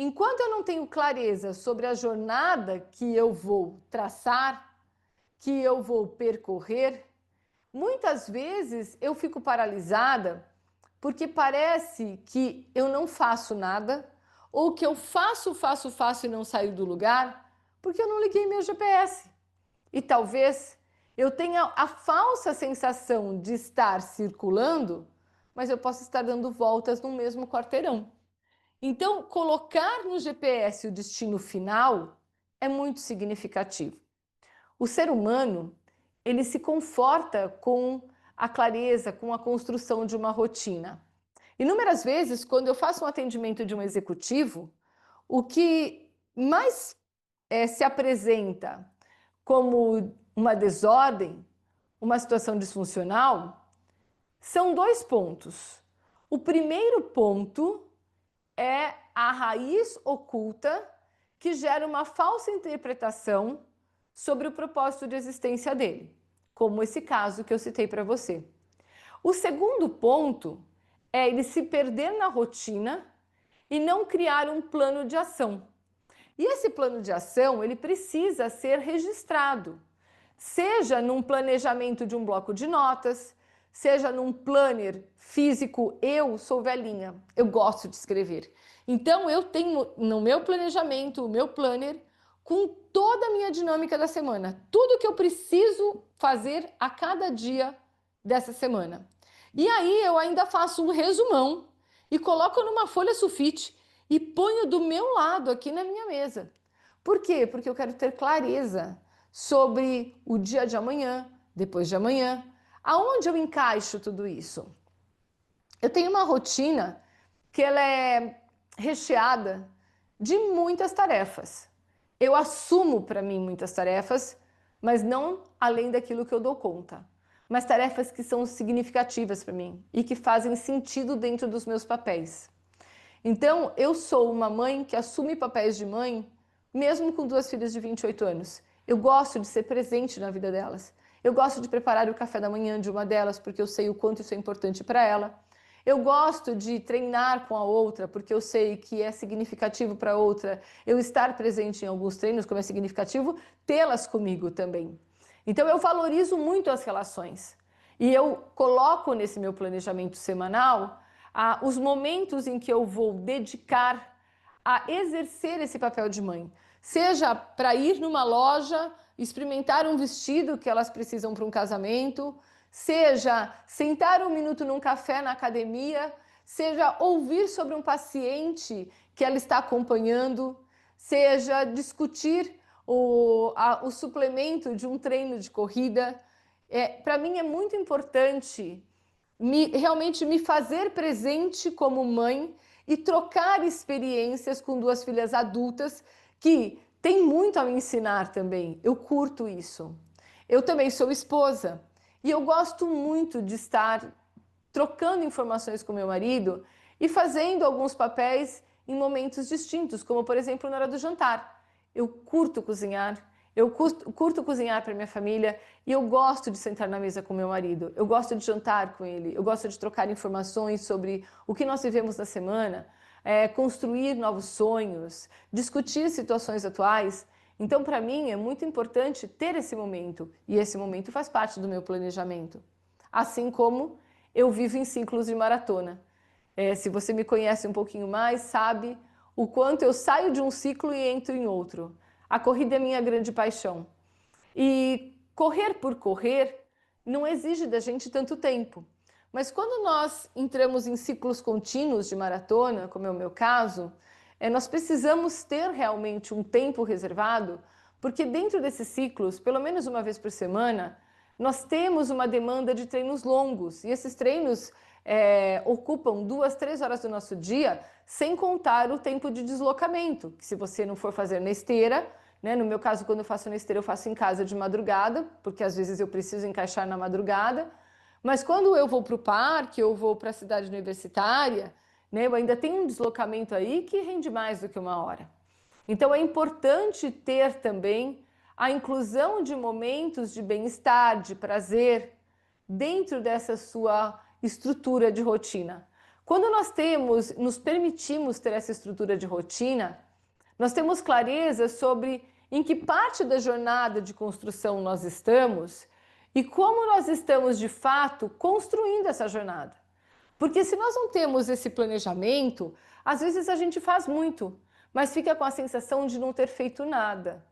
enquanto eu não tenho clareza sobre a jornada que eu vou traçar, que eu vou percorrer, muitas vezes eu fico paralisada porque parece que eu não faço nada ou que eu faço e não saio do lugar porque eu não liguei meu GPS. E talvez eu tenha a falsa sensação de estar circulando, mas eu posso estar dando voltas no mesmo quarteirão. Então, colocar no GPS o destino final é muito significativo. O ser humano, ele se conforta com a clareza, com a construção de uma rotina. Inúmeras vezes, quando eu faço um atendimento de um executivo, o que mais se apresenta como uma desordem, uma situação disfuncional, são dois pontos. O primeiro ponto é a raiz oculta que gera uma falsa interpretação sobre o propósito de existência dele, como esse caso que eu citei para você. O segundo ponto é ele se perder na rotina e não criar um plano de ação. E esse plano de ação, ele precisa ser registrado, seja num planejamento de um bloco de notas, seja num planner físico. Eu sou velhinha, eu gosto de escrever. Então, eu tenho no meu planejamento, o meu planner, com toda a minha dinâmica da semana, tudo que eu preciso fazer a cada dia dessa semana. E aí, eu ainda faço um resumão e coloco numa folha sulfite e ponho do meu lado aqui na minha mesa. Por quê? Porque eu quero ter clareza sobre o dia de amanhã, depois de amanhã, aonde eu encaixo tudo isso. Eu tenho uma rotina que ela é recheada de muitas tarefas. Eu assumo para mim muitas tarefas, mas não além daquilo que eu dou conta. Mas tarefas que são significativas para mim e que fazem sentido dentro dos meus papéis. Então, eu sou uma mãe que assume papéis de mãe, mesmo com duas filhas de 28 anos. Eu gosto de ser presente na vida delas. Eu gosto de preparar o café da manhã de uma delas, porque eu sei o quanto isso é importante para ela. Eu gosto de treinar com a outra, porque eu sei que é significativo para a outra eu estar presente em alguns treinos, como é significativo tê-las comigo também. Então, eu valorizo muito as relações. E eu coloco nesse meu planejamento semanal os momentos em que eu vou dedicar a exercer esse papel de mãe. Seja para ir numa loja, experimentar um vestido que elas precisam para um casamento, seja sentar um minuto num café na academia, seja ouvir sobre um paciente que ela está acompanhando, seja discutir o suplemento de um treino de corrida. Para mim é muito importante realmente me fazer presente como mãe e trocar experiências com duas filhas adultas que têm muito a me ensinar também. Eu curto isso. Eu também sou esposa e eu gosto muito de estar trocando informações com meu marido e fazendo alguns papéis em momentos distintos, como por exemplo na hora do jantar. Eu curto cozinhar, eu curto cozinhar para minha família e eu gosto de sentar na mesa com meu marido, eu gosto de jantar com ele, eu gosto de trocar informações sobre o que nós vivemos na semana, construir novos sonhos, discutir situações atuais. Então, para mim, é muito importante ter esse momento e esse momento faz parte do meu planejamento. Assim como eu vivo em ciclos de maratona. Se você me conhece um pouquinho mais, sabe o quanto eu saio de um ciclo e entro em outro. A corrida é minha grande paixão. E correr por correr não exige da gente tanto tempo. Mas quando nós entramos em ciclos contínuos de maratona, como é o meu caso, nós precisamos ter realmente um tempo reservado, porque dentro desses ciclos, pelo menos uma vez por semana, nós temos uma demanda de treinos longos. E esses treinos ocupam 2, 3 horas do nosso dia, sem contar o tempo de deslocamento, que se você não for fazer na esteira, né? No meu caso, quando eu faço na esteira, eu faço em casa de madrugada, porque às vezes eu preciso encaixar na madrugada. Mas quando eu vou para o parque, eu vou para a cidade universitária, né? Eu ainda tenho um deslocamento aí que rende mais do que 1 hora. Então é importante ter também a inclusão de momentos de bem-estar, de prazer, dentro dessa sua estrutura de rotina. Quando nós nos permitimos ter essa estrutura de rotina, nós temos clareza sobre em que parte da jornada de construção nós estamos e como nós estamos, de fato, construindo essa jornada. Porque se nós não temos esse planejamento, às vezes a gente faz muito, mas fica com a sensação de não ter feito nada.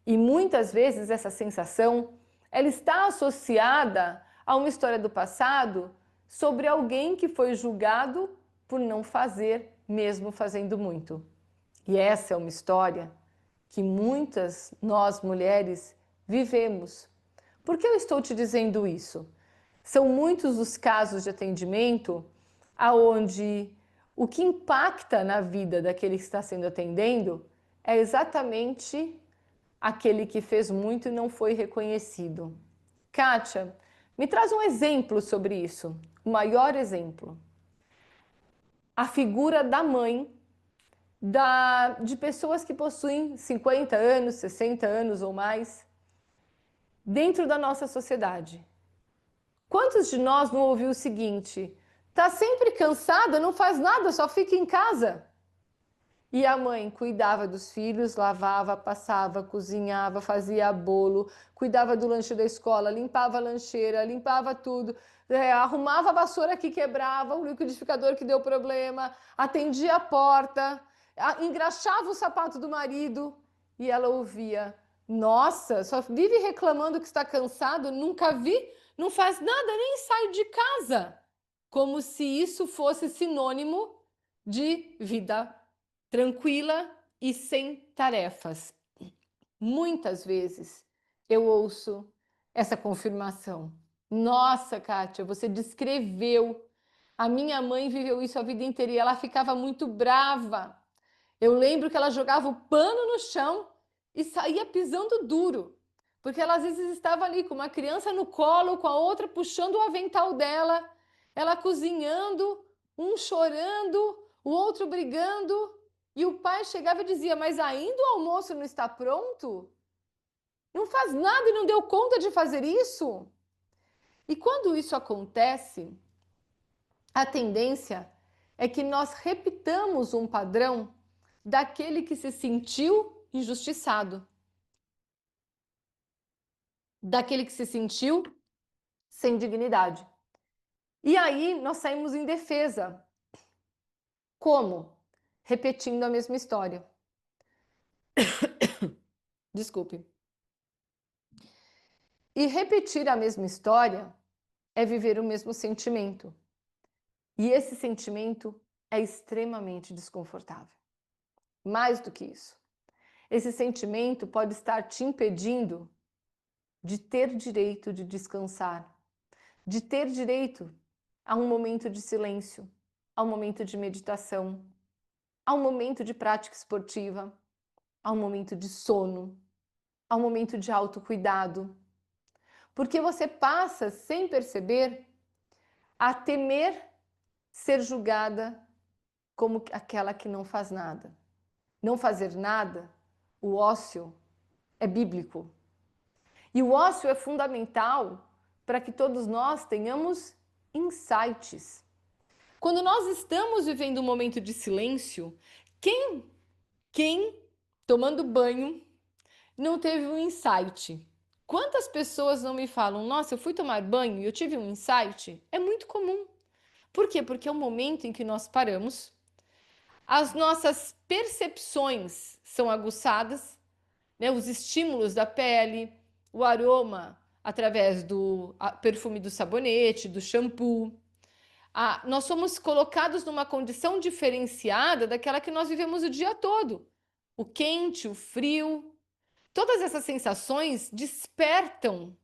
E muitas vezes essa sensação, ela está associada a uma história do passado sobre alguém que foi julgado por não fazer, mesmo fazendo muito. E essa é uma história que muitas nós mulheres vivemos. Por que eu estou te dizendo isso? São muitos os casos de atendimento aonde o que impacta na vida daquele que está sendo atendendo é exatamente aquele que fez muito e não foi reconhecido. Kátia, me traz um exemplo sobre isso, o maior exemplo. A figura da mãe de pessoas que possuem 50 anos, 60 anos ou mais, dentro da nossa sociedade. Quantos de nós não ouviu o seguinte: tá sempre cansada, não faz nada, só fica em casa? E a mãe cuidava dos filhos, lavava, passava, cozinhava, fazia bolo, cuidava do lanche da escola, limpava a lancheira, limpava tudo, arrumava a vassoura que quebrava, o liquidificador que deu problema, atendia a porta, engraxava o sapato do marido e ela ouvia: nossa, só vive reclamando que está cansado, nunca vi, não faz nada, nem sai de casa. Como se isso fosse sinônimo de vida tranquila e sem tarefas. Muitas vezes eu ouço essa confirmação. Nossa, Kátia, você descreveu. A minha mãe viveu isso a vida inteira e ela ficava muito brava. Eu lembro que ela jogava o pano no chão e saía pisando duro, porque ela às vezes estava ali com uma criança no colo, com a outra puxando o avental dela, ela cozinhando, um chorando, o outro brigando, e o pai chegava e dizia: mas ainda o almoço não está pronto? Não faz nada e não deu conta de fazer isso? E quando isso acontece, a tendência é que nós repitamos um padrão daquele que se sentiu injustiçado, daquele que se sentiu sem dignidade. E aí nós saímos em defesa. Como? Repetindo a mesma história. Desculpe. E repetir a mesma história é viver o mesmo sentimento. E esse sentimento é extremamente desconfortável. Mais do que isso, esse sentimento pode estar te impedindo de ter direito de descansar, de ter direito a um momento de silêncio, a um momento de meditação, a um momento de prática esportiva, a um momento de sono, a um momento de autocuidado. Porque você passa, sem perceber, a temer ser julgada como aquela que não faz nada. Não fazer nada, o ócio, é bíblico. E o ócio é fundamental para que todos nós tenhamos insights. Quando nós estamos vivendo um momento de silêncio, quem tomando banho não teve um insight? Quantas pessoas não me falam: nossa, eu fui tomar banho e eu tive um insight? É muito comum. Por quê? Porque é o momento em que nós paramos, as nossas percepções são aguçadas, né? Os estímulos da pele, o aroma através do perfume do sabonete, do shampoo. Nós somos colocados numa condição diferenciada daquela que nós vivemos o dia todo. O quente, o frio, todas essas sensações despertam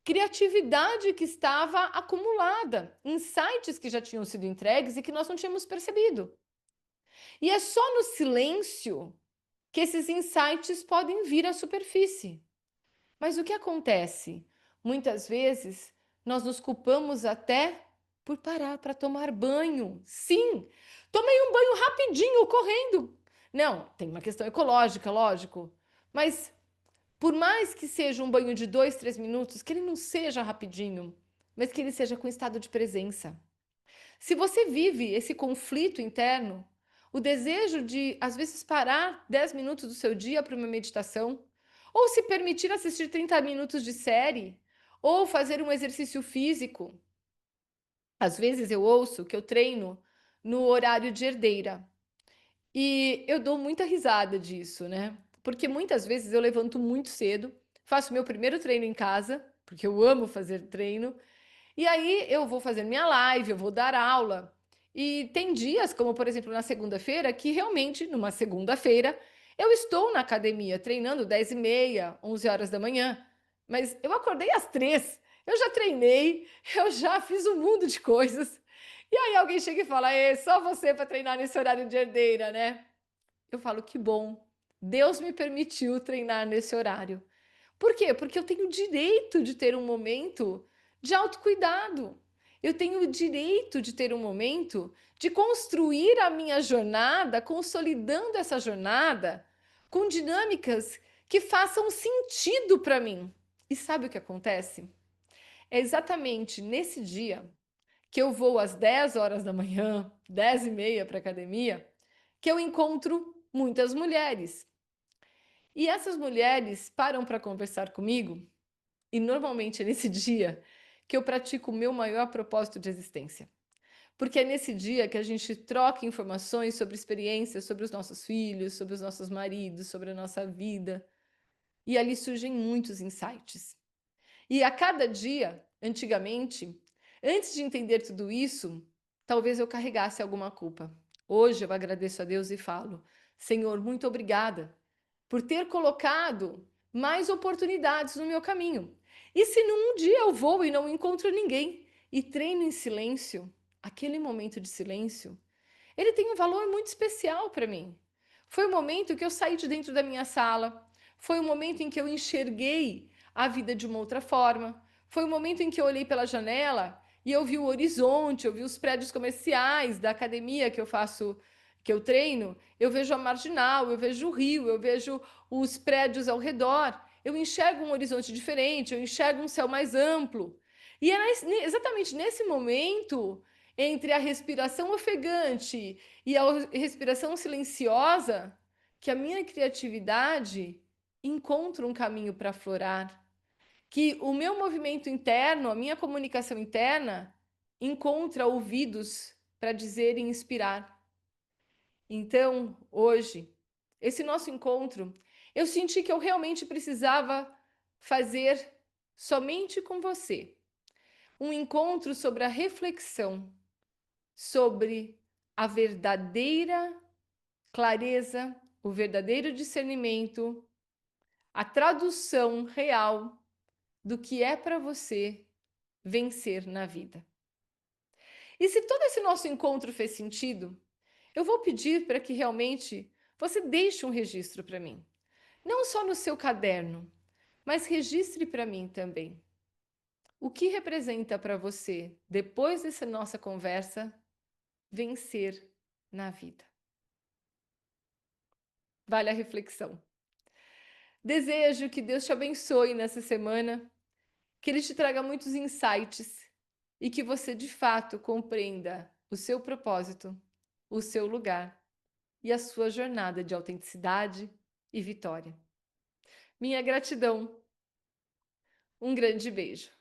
criatividade que estava acumulada, insights que já tinham sido entregues e que nós não tínhamos percebido. E é só no silêncio que esses insights podem vir à superfície. Mas o que acontece? Muitas vezes nós nos culpamos até por parar para tomar banho. Sim, tomei um banho rapidinho, correndo. Não, tem uma questão ecológica, lógico. Mas por mais que seja um banho de 2, 3 minutos, que ele não seja rapidinho, mas que ele seja com estado de presença. Se você vive esse conflito interno, o desejo de, às vezes, parar 10 minutos do seu dia para uma meditação, ou se permitir assistir 30 minutos de série, ou fazer um exercício físico. Às vezes eu ouço que eu treino no horário de herdeira. E eu dou muita risada disso, né? Porque muitas vezes eu levanto muito cedo, faço meu primeiro treino em casa, porque eu amo fazer treino, e aí eu vou fazer minha live, eu vou dar aula. E tem dias, como por exemplo na segunda-feira, que realmente, numa segunda-feira, eu estou na academia treinando 10h30, 11 horas da manhã. Mas eu acordei às 3, eu já treinei, eu já fiz um mundo de coisas. E aí alguém chega e fala, é só você para treinar nesse horário de herdeira, né? Eu falo, que bom, Deus me permitiu treinar nesse horário. Por quê? Porque eu tenho o direito de ter um momento de autocuidado. Eu tenho o direito de ter um momento de construir a minha jornada, consolidando essa jornada com dinâmicas que façam sentido para mim. E sabe o que acontece? É exatamente nesse dia que eu vou às 10 horas da manhã, 10h30 para a academia, que eu encontro muitas mulheres. E essas mulheres param para conversar comigo, e normalmente é nesse dia que eu pratico o meu maior propósito de existência. Porque é nesse dia que a gente troca informações sobre experiências, sobre os nossos filhos, sobre os nossos maridos, sobre a nossa vida. E ali surgem muitos insights. E a cada dia, antigamente, antes de entender tudo isso, talvez eu carregasse alguma culpa. Hoje eu agradeço a Deus e falo: Senhor, muito obrigada por ter colocado mais oportunidades no meu caminho. E se num dia eu vou e não encontro ninguém e treino em silêncio, aquele momento de silêncio, ele tem um valor muito especial para mim. Foi o momento que eu saí de dentro da minha sala, foi o momento em que eu enxerguei a vida de uma outra forma, foi o momento em que eu olhei pela janela e eu vi o horizonte, eu vi os prédios comerciais da academia que eu faço, que eu treino, eu vejo a Marginal, eu vejo o Rio, eu vejo os prédios ao redor, eu enxergo um horizonte diferente, eu enxergo um céu mais amplo. E é exatamente nesse momento, entre a respiração ofegante e a respiração silenciosa, que a minha criatividade encontra um caminho para aflorar, que o meu movimento interno, a minha comunicação interna, encontra ouvidos para dizer e inspirar. Então, hoje, esse nosso encontro, eu senti que eu realmente precisava fazer somente com você um encontro sobre a reflexão, sobre a verdadeira clareza, o verdadeiro discernimento, a tradução real do que é para você vencer na vida. E se todo esse nosso encontro fez sentido, eu vou pedir para que realmente você deixe um registro para mim. Não só no seu caderno, mas registre para mim também. O que representa para você, depois dessa nossa conversa, vencer na vida? Vale a reflexão. Desejo que Deus te abençoe nessa semana, que Ele te traga muitos insights e que você de fato compreenda o seu propósito, o seu lugar e a sua jornada de autenticidade e vitória. Minha gratidão. Um grande beijo.